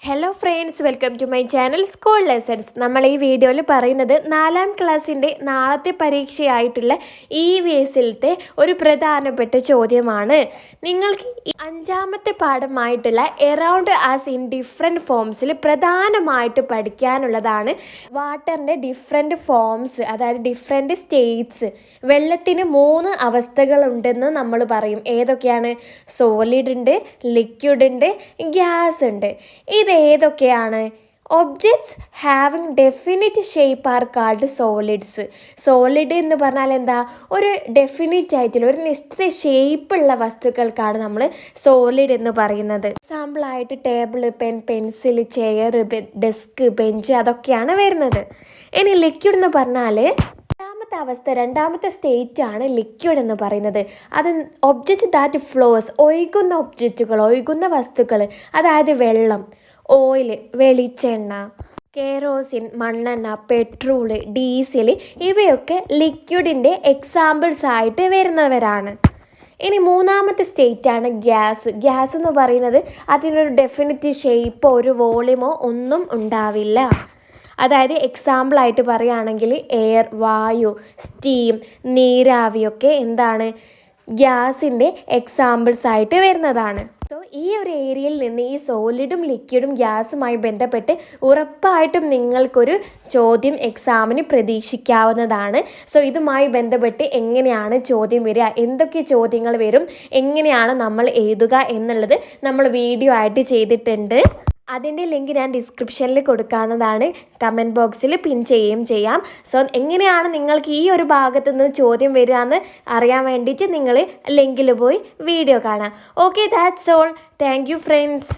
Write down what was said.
Hello friends, welcome to my channel school lessons. നമ്മൾ ഈ വീഡിയോയിൽ പറയുന്നത് 4ാം ക്ലാസ്സിൻ്റെ നാളത്തെ പരീക്ഷയായിട്ടുള്ള EVSലത്തെ ഒരു പ്രധാനപ്പെട്ട ചോദ്യമാണ്. നിങ്ങൾക്ക് 5ാമത്തെ പാഠമായിട്ടുള്ള എറൗണ്ട് ആസ് ഇൻ ഡിഫറെൻറ്റ് ഫോംസിൽ പ്രധാനമായിട്ട് പഠിക്കാനുള്ളതാണ് വാട്ടറിൻ്റെ ഡിഫറെൻറ്റ് ഫോംസ്, അതായത് ഡിഫറെൻറ്റ് സ്റ്റേറ്റ്സ്. വെള്ളത്തിന് 3 അവസ്ഥകളുണ്ടെന്ന് നമ്മൾ പറയും. ഏതൊക്കെയാണ്? സോളിഡ് ഉണ്ട്, ലിക്വിഡ് ഉണ്ട്, ഗ്യാസ് ഉണ്ട്. ഏതൊക്കെയാണ്? Objects having definite shape are called solids. Solid എന്ന് പറഞ്ഞാൽ എന്താ? ഒരു ഡെഫിനിറ്റ് ആയിട്ടുള്ള ഒരു നിശ്ചിത ഷേപ്പുള്ള വസ്തുക്കൾക്കാണ് നമ്മൾ സോളിഡ് എന്ന് പറയുന്നത്. എക്സാമ്പിളായിട്ട് table, pen, pencil, chair, desk, bench അതൊക്കെയാണ് വരുന്നത്. ഇനി ലിക്വിഡ് എന്ന് പറഞ്ഞാൽ രണ്ടാമത്തെ സ്റ്റേറ്റ് ആണ് ലിക്വിഡ് എന്ന് പറയുന്നത്. അത് ഒബ്ജക്റ്റ് ദാറ്റ് ഫ്ലോസ്, ഒഴുകുന്ന വസ്തുക്കൾ, അതായത് വെള്ളം, ഓയിൽ, വെളിച്ചെണ്ണ, കെറോസിൻ, മണ്ണെണ്ണ, പെട്രോൾ, ഡീസൽ ഇവയൊക്കെ ലിക്വിഡിൻ്റെ എക്സാമ്പിൾസ് ആയിട്ട് വരുന്നവരാണ്. ഇനി 3ാമത്തെ സ്റ്റേറ്റ് ആണ് ഗ്യാസ്. ഗ്യാസ് എന്ന് പറയുന്നത് അതിനൊരു ഡെഫിനിറ്റ് ഷേപ്പോ ഒരു വോളിയമോ ഒന്നും ഉണ്ടാവില്ല. അതായത് എക്സാമ്പിളായിട്ട് പറയുകയാണെങ്കിൽ എയർ, വായു, സ്റ്റീം, നീരാവിയൊക്കെ എന്താണ്? ഗ്യാസിൻ്റെ എക്സാമ്പിൾസ് ആയിട്ട് വരുന്നതാണ്. സോ ഈ ഒരു ഏരിയയിൽ നിന്ന് ഈ സോളിഡും ലിക്വിഡും ഗ്യാസുമായി ബന്ധപ്പെട്ട് ഉറപ്പായിട്ടും നിങ്ങൾക്കൊരു ചോദ്യം എക്സാമിന് പ്രതീക്ഷിക്കാവുന്നതാണ്. സോ ഇതുമായി ബന്ധപ്പെട്ട് എങ്ങനെയാണ് ചോദ്യം വരിക, എന്തൊക്കെ ചോദ്യങ്ങൾ വരും, എങ്ങനെയാണ് നമ്മൾ എഴുതുക എന്നുള്ളത് നമ്മൾ വീഡിയോ ആയിട്ട് ചെയ്തിട്ടുണ്ട്. അതിൻ്റെ ലിങ്ക് ഞാൻ ഡിസ്ക്രിപ്ഷനിൽ കൊടുക്കാവുന്നതാണ്. കമൻറ്റ് ബോക്സിൽ പിൻ ചെയ്യുകയും ചെയ്യാം. സോ എങ്ങനെയാണ് നിങ്ങൾക്ക് ഈ ഒരു ഭാഗത്തു നിന്ന് ചോദ്യം വരിക എന്ന് അറിയാൻ വേണ്ടിയിട്ട് നിങ്ങൾ ലിങ്കിൽ പോയി വീഡിയോ കാണാം. Okay, that's all. Thank you friends.